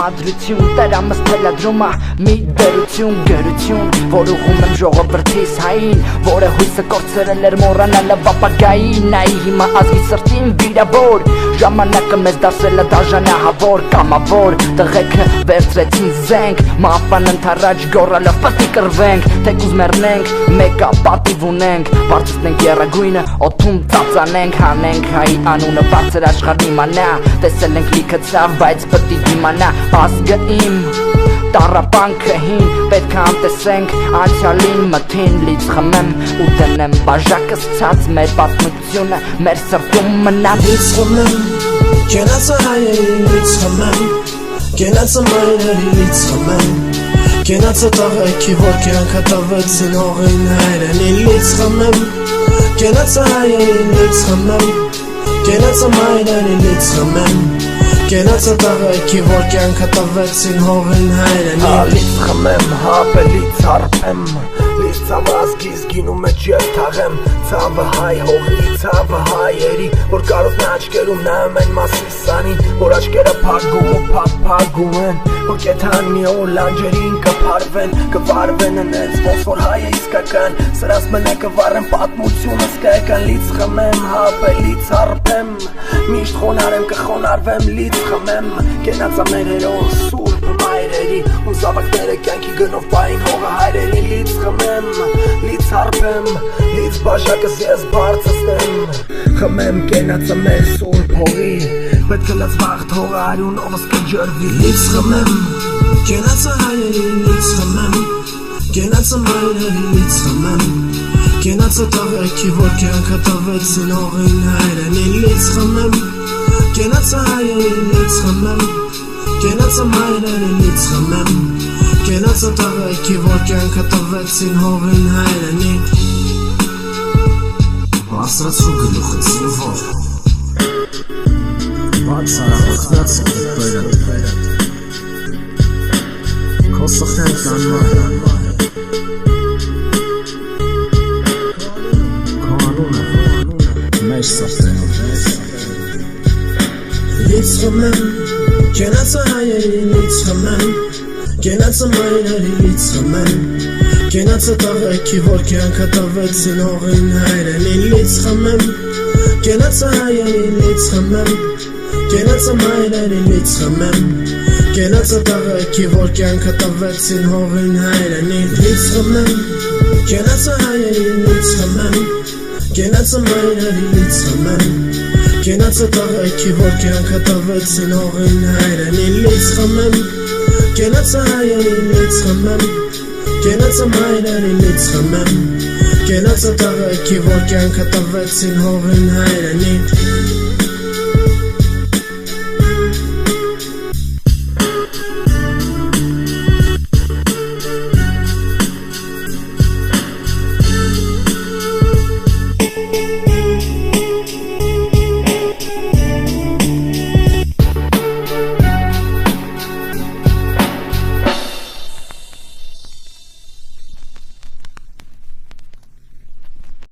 Տրամադրություն Տերամս թելադրումը մի դերություն Գերություն, որ ուղում եմ ժողովրդիս հային Որը հույսը կորցրել էր մոռանալը պապագային Նայի հիմա ազգի սրտին վիրավոր Ժամանակը մեզ դարձել է դաժանահավոր Կամավոր, տղեկը վերցրեցին զենք Մահվան ընթառաջ գոռալով պտի կռվենք Թեկուզ մեռնենք, մեկա պատիվ ունենք Բարձրացնենք եռագույնը, օդում ծածանենք Հանենք հայի անունը բարձր աշխարհն իմանա Տեսել ենք լիքը ցավ, բայց պտի դիմանա Ազգը իմ Տառապանքը հին, պետք է անտեսենք Անցյալին մթին լից խմեմ ու դնեմ Բաժակս ցած մեր պատմությունը մեր սրտում մնա Լից խմեմ, կենացը հայերին լից խմեմ Կենացը մայրերի լից խմեմ Կենացը տաղեքի, որ կյանքը տվեցին հողին հայրենին լից խմեմ Կենացը հայերին լից խմեմ Կենացը մայրերի լից խմեմ Կենացը տաղեքի, որ կյանքը տվեցին հողին հայրենին Լից խմեմ, հապելից հարպեմ Լից ծավը ազգիս գինում մեջ և թաղեմ Ծավը հայ հողի, ծավը հայերի Որ կարոտն աչկերում նայում են մասիսանին Որ աչկերը պագում ու պապագում են Որ կեթանի ու լանջերին կպարվեն Կվարվեն ընեց ոնց որ հայ է իսկական Սրաս մնա կվարեմ պատմությունը սկայական Լից խմեմ, հապելից հարպեմ Միշտ խոնարեմ կխոնարվեմ լից խմեմ Կենացա մեր հերոն սուրբ մայրերի Ու զավակները կյանքի գնով պային հողը հայրենի Լից խմեմ, լից հարպեմ Լից բաժակս ես բարձստեմ Խմեմ կենացա մեր սուրբ հողի Պետք է լծվաղթ հողը արյունովս կջրվի Լից խմեմ, Կենացը հայերին լից խմեմ Կենացը մայրերի լից խմեմ Կենացը տաղեքի, որ կյանքը տվեցին հողին հայրենին լից խմեմ Կենացը հայերին լից խմեմ Կենացը մայրերի լից խմեմ Կենացը տաղեքի, որ կյանքը տվեցին հողին հայրենին Բարձրացու գլուխս որ Բաց արախոտնած կետբերը Քո սխեն կանմար Քո անունը մեր սրտենով Լից խմեմ, կենացը հայերին լից խմեմ Կենացը մայրերի լից խմեմ Կենացը տաղեքի, որ կյանքը տվեցին հողին հայրենին լից խմեմ Կենացը հայերին լից խմեմ Կենացը մայրերի լից խմեմ Կենացը տաղեքի, որ կյանքը տվեցին հողին հայրենին լից խմեմ Կենացը հայերին լից խմեմ Կենացը մայրերի լից խմեմ Կենացը տաղեքի, որ կյանքը տվեցին հողին հայրենին լից խմեմ Կենացը հայերին լից խմեմ Կենացը մայրերի լից խմեմ Կենացը տաղեքի, որ կյանքը տվեցին հողին հայրենին